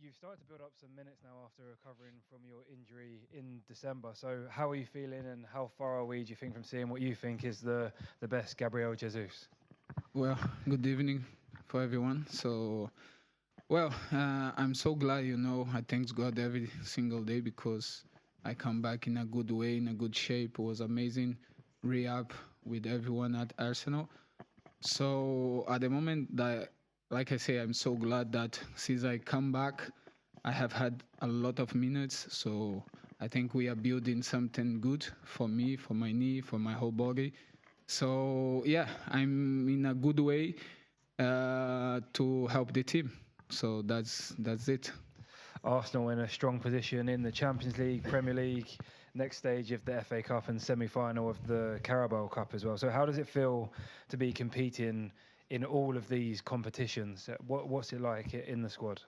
You've started to build up some minutes now after recovering from your injury in December. So how are you feeling, and how far are we, do you think, from seeing what you think is the best Gabriel Jesus? Well, good evening for everyone. I'm so glad, I thank God every single day because I come back in a good way, in a good shape. It was amazing rehab with everyone at Arsenal. So at the moment that, like I say, I'm so glad that since I come back, I have had a lot of minutes. So I think we are building something good for me, for my knee, for my whole body. So yeah, I'm in a good way to help the team. So that's it. Arsenal in a strong position in the Champions League, Premier League, next stage of the FA Cup and semi-final of the Carabao Cup as well. So how does it feel to be competing in all of these competitions? What's it like in the squad?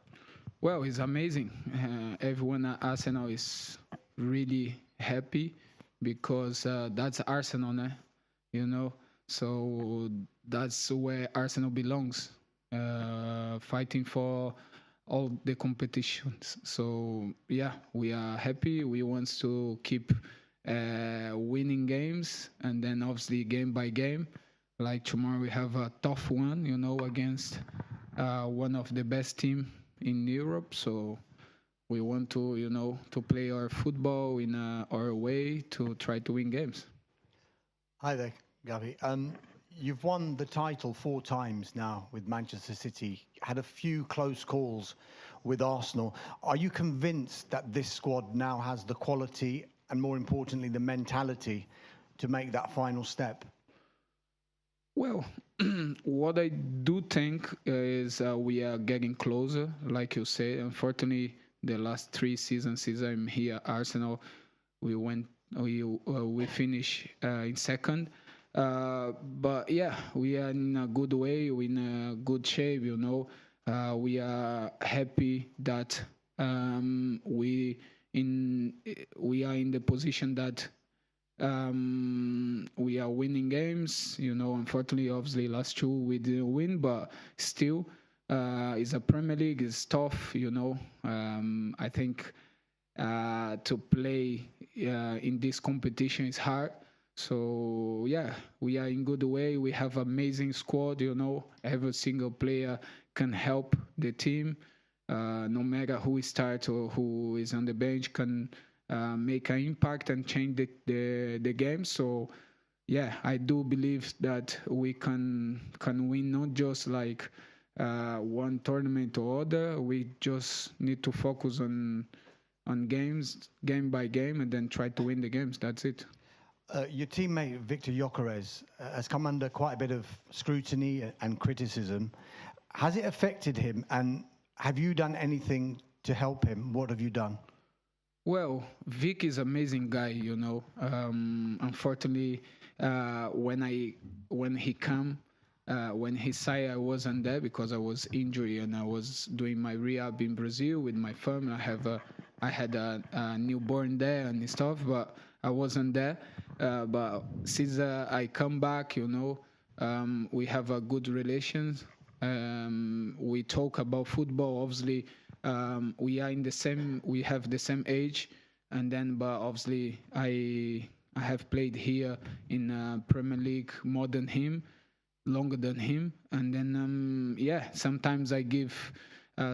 Well, it's amazing. Everyone at Arsenal is really happy because that's Arsenal, So that's where Arsenal belongs, fighting for all the competitions. So yeah, we are happy. We want to keep winning games, and then obviously game by game. Like tomorrow we have a tough one, against one of the best team in Europe. So we want to, to play our football in our way to try to win games. Hi there, Gavi. You've won the title 4 times now with Manchester City, had a few close calls with Arsenal. Are you convinced that this squad now has the quality and, more importantly, the mentality to make that final step? Well, what I do think is we are getting closer, like you say. Unfortunately, the last 3 seasons since I'm here at Arsenal, we finished in second. But yeah, we are in a good way, we're in a good shape, we are happy that we are in the position that we are winning games. Unfortunately, obviously, last 2 we didn't win, but still, it's a Premier League, it's tough. I think to play in this competition is hard. So yeah, we are in good way. We have amazing squad. Every single player can help the team. No matter who starts or who is on the bench can make an impact and change the game. So yeah, I do believe that we can win, not just like one tournament or other. We just need to focus on games, game by game, and then try to win the games. That's it. Your teammate Viktor Gyokeres has come under quite a bit of scrutiny and criticism. Has it affected him, and have you done anything to help him? What have you done? Well, Vic is an amazing guy, Unfortunately, when he came, when he said I wasn't there because I was injured and I was doing my rehab in Brazil with my family. I had a newborn there and stuff, but I wasn't there. But since I come back, we have a good relations. We talk about football. Obviously, we have the same age, and then, but obviously, I have played here in Premier League more than him, longer than him, and then sometimes I give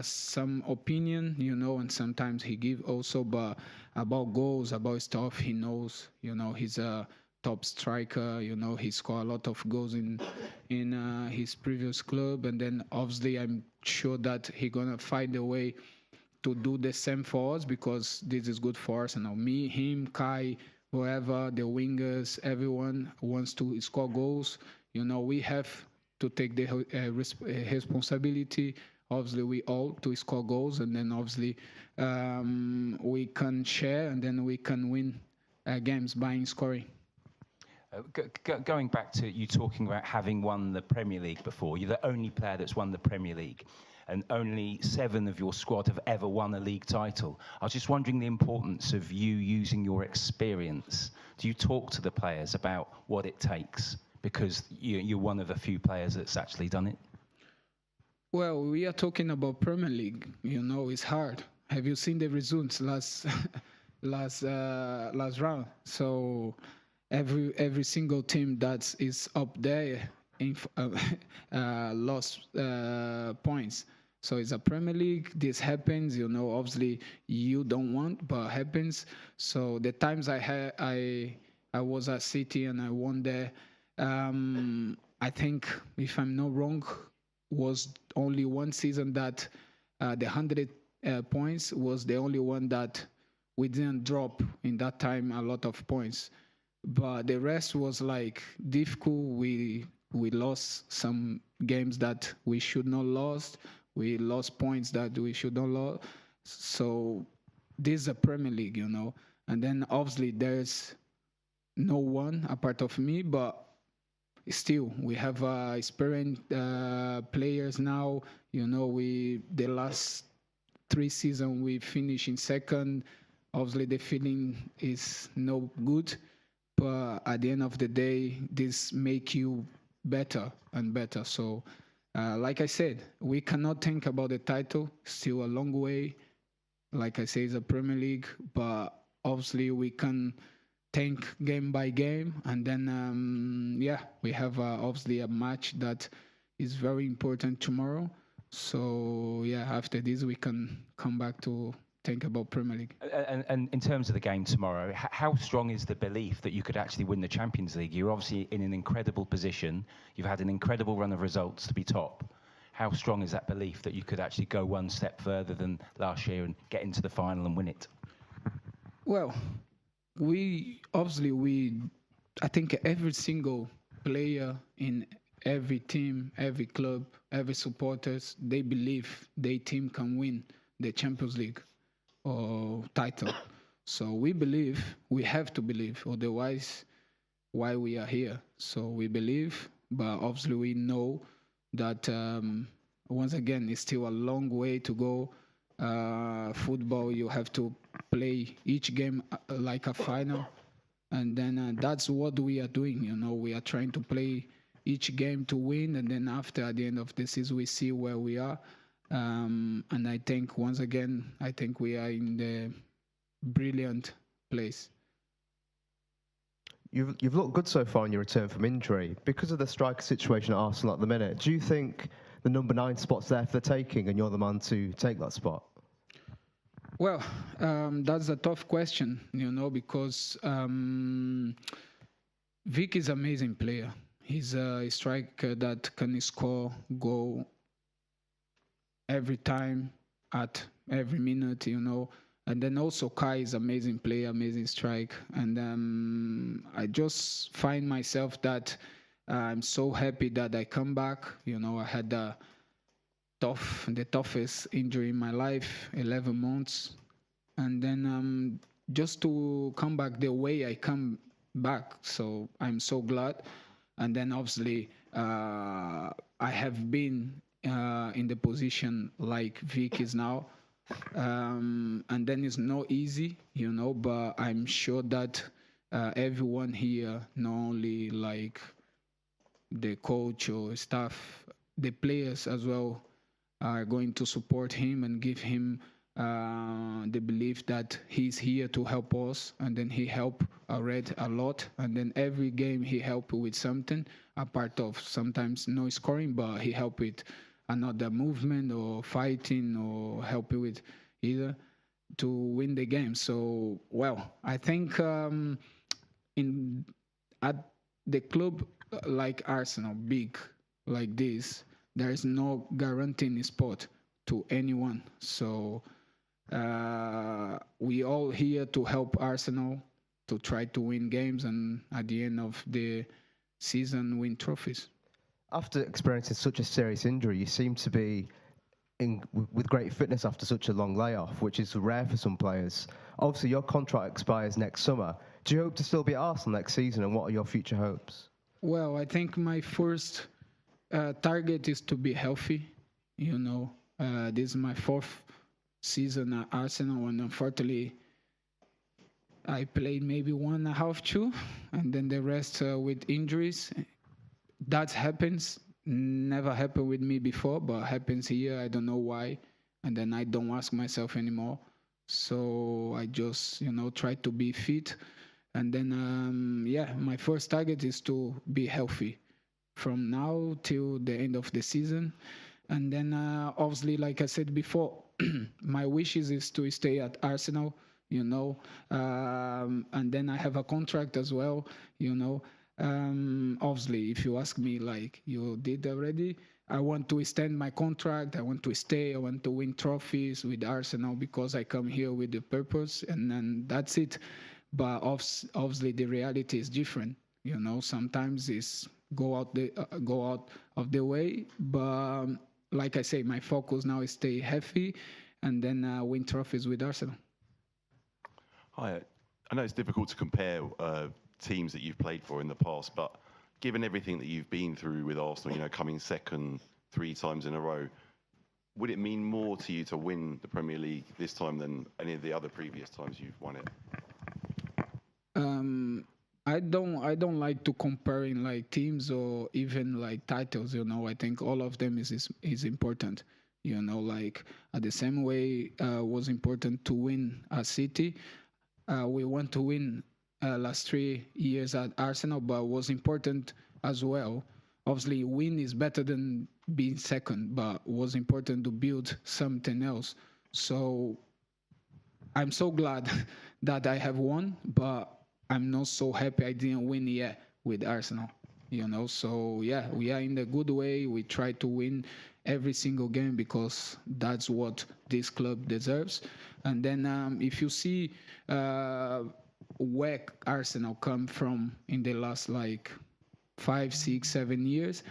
some opinion, and sometimes he give also, but about goals, about stuff, he knows, he's a top striker, he scored a lot of goals in his previous club, and then obviously I'm sure that he gonna find a way to do the same for us because this is good for us. And now me, him, Kai, whoever, the wingers, everyone wants to score goals. We have to take the responsibility. Obviously, we all to score goals, and then obviously we can share, and then we can win games by scoring. Going back to you talking about having won the Premier League before, you're the only player that's won the Premier League, and only 7 of your squad have ever won a league title. I was just wondering the importance of you using your experience. Do you talk to the players about what it takes? Because you're one of a few players that's actually done it. Well, we are talking about Premier League. You know, it's hard. Have you seen the results last round? So every single team that is up there lost points. So it's a Premier League. This happens. You know, obviously you don't want, but happens. So the times I was at City and I won there. I think, if I'm not wrong, was only one season that the 100 points was the only one that we didn't drop in that time a lot of points. But the rest was like difficult. We lost some games that we should not lost. We lost points that we should not lose. So this is a Premier League, you know. And then obviously there's no one apart of me, but still we have experienced players now. You know, the last 3 seasons we finished in second. Obviously the feeling is no good, but at the end of the day, this make you better and better. So like I said, we cannot think about the title. Still a long way. Like I say, it's a Premier League, but obviously we can think game by game, and then we have obviously a match that is very important tomorrow. So after this we can come back to think about Premier League. And in terms of the game tomorrow, how strong is the belief that you could actually win the Champions League? You're obviously in an incredible position. You've had an incredible run of results to be top. How strong is that belief that you could actually go one step further than last year and get into the final and win it? Well, I think every single player in every team, every club, every supporters, they believe their team can win the Champions League or title. So we believe, we have to believe, otherwise why we are here. So we believe, but obviously we know that once again, it's still a long way to go. Football, you have to play each game like a final, and then that's what we are doing. You know, we are trying to play each game to win, and then at the end of the season, we see where we are. And I think once again, we are in the brilliant place. You've looked good so far in your return from injury. Because of the striker situation at Arsenal at the minute, do you think the number 9 spot's there for the taking and you're the man to take that spot? Well, that's a tough question, you know, because Vic is an amazing player. He's a striker that can score goal every time, at every minute, you know. And then also Kai is amazing player, amazing strike. And I just find myself that I'm so happy that I come back. You know, I had the toughest injury in my life, 11 months. And then just to come back the way I come back. So I'm so glad. And then obviously I have been in the position like Vic is now. And then it's not easy, you know, but I'm sure that everyone here, not only like the coach or staff, the players as well, are going to support him and give him the belief that he's here to help us. And then he helped already a lot. And then every game he helped with something, apart of sometimes no scoring, but he helped with another movement or fighting or helping with either to win the game. So, well, I think at the club like Arsenal, big like this, there is no guaranteeing spot to anyone. So we all here to help Arsenal to try to win games and at the end of the season win trophies. After experiencing such a serious injury, you seem to be with great fitness after such a long layoff, which is rare for some players. Obviously, your contract expires next summer. Do you hope to still be at Arsenal next season, and what are your future hopes? Well, I think my first target is to be healthy. You know, this is my 4th season at Arsenal, and unfortunately, I played maybe 1.5, 2, and then the rest with injuries. That happens. never happened with me before, but happens here. I don't know why. And then I don't ask myself anymore. So I just, try to be fit. And then, my first target is to be healthy from now till the end of the season. And then, obviously, like I said before, my wishes is to stay at Arsenal, and then I have a contract as well, Obviously, if you ask me like you did already, I want to extend my contract. I want to stay. I want to win trophies with Arsenal because I come here with the purpose, and then that's it. But obviously, the reality is different. Sometimes it's go out of the way. But like I say, my focus now is stay healthy, and then win trophies with Arsenal. Hi, I know it's difficult to compare teams that you've played for in the past, but given everything that you've been through with Arsenal, coming second 3 times in a row, would it mean more to you to win the Premier League this time than any of the other previous times you've won it? I don't like to comparing like teams or even like titles. I think all of them is important. Like at the same way was important to win a City. We want to win last 3 years at Arsenal, but was important as well. Obviously, win is better than being second, but was important to build something else. So I'm so glad that I have won, but I'm not so happy I didn't win yet with Arsenal. So yeah, we are in a good way. We try to win every single game because that's what this club deserves. And then if you see where Arsenal come from in the last like 5, 6, 7 years,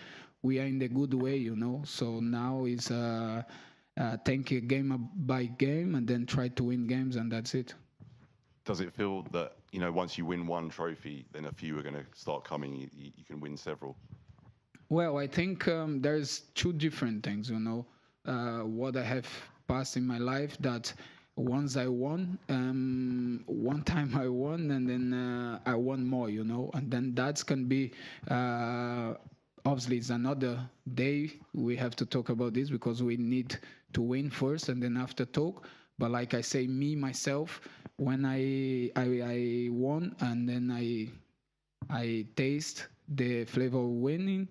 we are in the good way, So now is take it game by game and then try to win games, and that's it. Does it feel that, once you win one trophy, then a few are going to start coming, you can win several? Well, I think there's 2 different things, what I have passed in my life, that once I won, one time I won, and then I won more, and then that can be, obviously it's another day we have to talk about this because we need to win first and then after talk. But like I say, myself, when I won and then I taste the flavor of winning,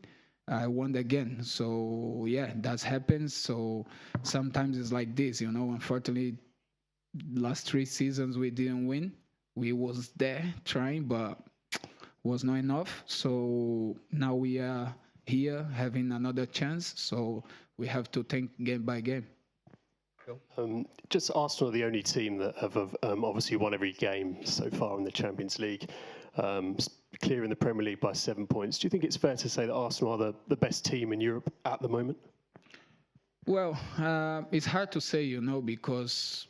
I won again. So yeah, that happens. So sometimes it's like this, Unfortunately, last 3 seasons we didn't win. We was there trying, but was not enough. So now we are here having another chance. So we have to think game by game. Just Arsenal are the only team that have obviously won every game so far in the Champions League, clear in the Premier League by 7 points. Do you think it's fair to say that Arsenal are the best team in Europe at the moment? Well, it's hard to say, because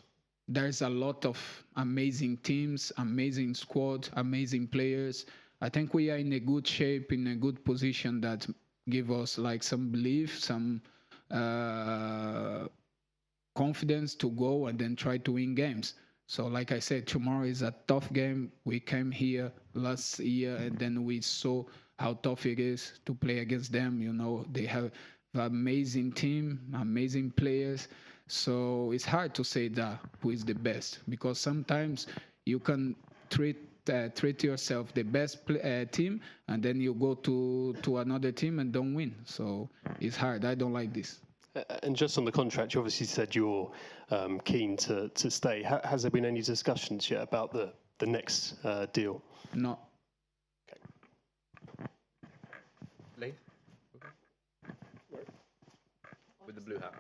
there's a lot of amazing teams, amazing squad, amazing players. I think we are in a good shape, in a good position that give us like some belief, some confidence to go and then try to win games. So like I said, tomorrow is a tough game. We came here last year and then we saw how tough it is to play against them. They have an amazing team, amazing players. So it's hard to say that who is the best, because sometimes you can treat yourself the best team and then you go to another team and don't win. So it's hard. I don't like this. And just on the contract, you obviously said you're keen to stay. Has there been any discussions yet about the next deal? No. Okay. Lee? With the blue hat.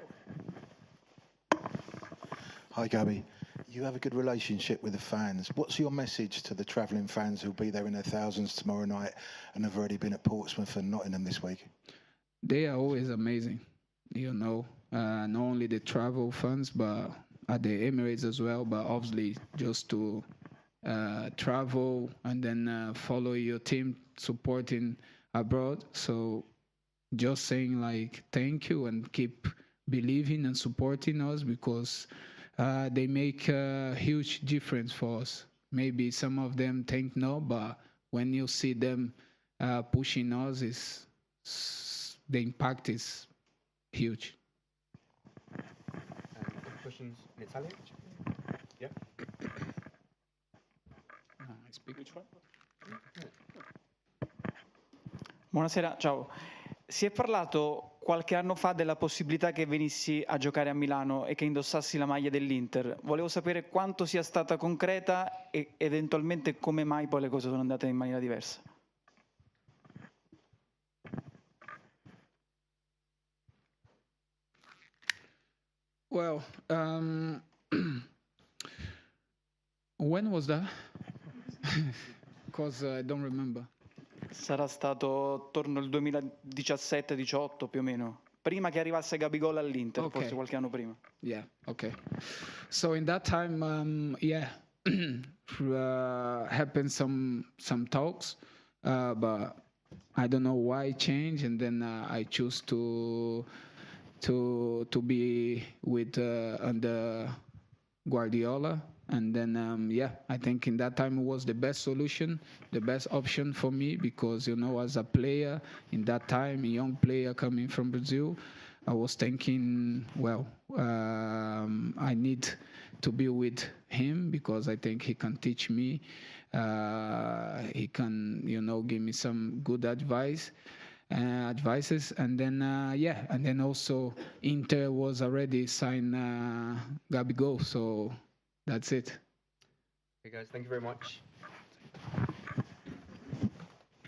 Hi, Gabby. You have a good relationship with the fans. What's your message to the travelling fans who'll be there in their thousands tomorrow night and have already been at Portsmouth and Nottingham this week? They are always amazing. Not only the travel fans, but at the Emirates as well. But obviously, just to travel and then follow your team supporting abroad. So just saying like thank you and keep believing and supporting us, because they make a huge difference for us. Maybe some of them think no, but when you see them pushing us, it's the impact is huge. Questions in Italian? Yeah. I speak. Which one? Buonasera, ciao. Si è parlato qualche anno fa della possibilità che venissi a giocare a Milano e che indossassi la maglia dell'Inter. Volevo sapere quanto sia stata concreta e eventualmente come mai poi le cose sono andate in maniera diversa. Well, when was that? Because I don't remember. Sarà stato attorno al 2017-18 più o meno. Prima che arrivasse Gabigol all'Inter, Ok. forse qualche anno prima. Yeah. Okay. So in that time, happened some talks, but I don't know why it changed, and then I choose to be with under Guardiola, and then I think in that time it was the best solution, the best option for me, because as a player in that time, a young player coming from Brazil, I was thinking, I need to be with him because I think he can teach me, he can give me some good advices, and then also Inter was already signed Gabigol, so that's it. Okay, guys, thank you very much.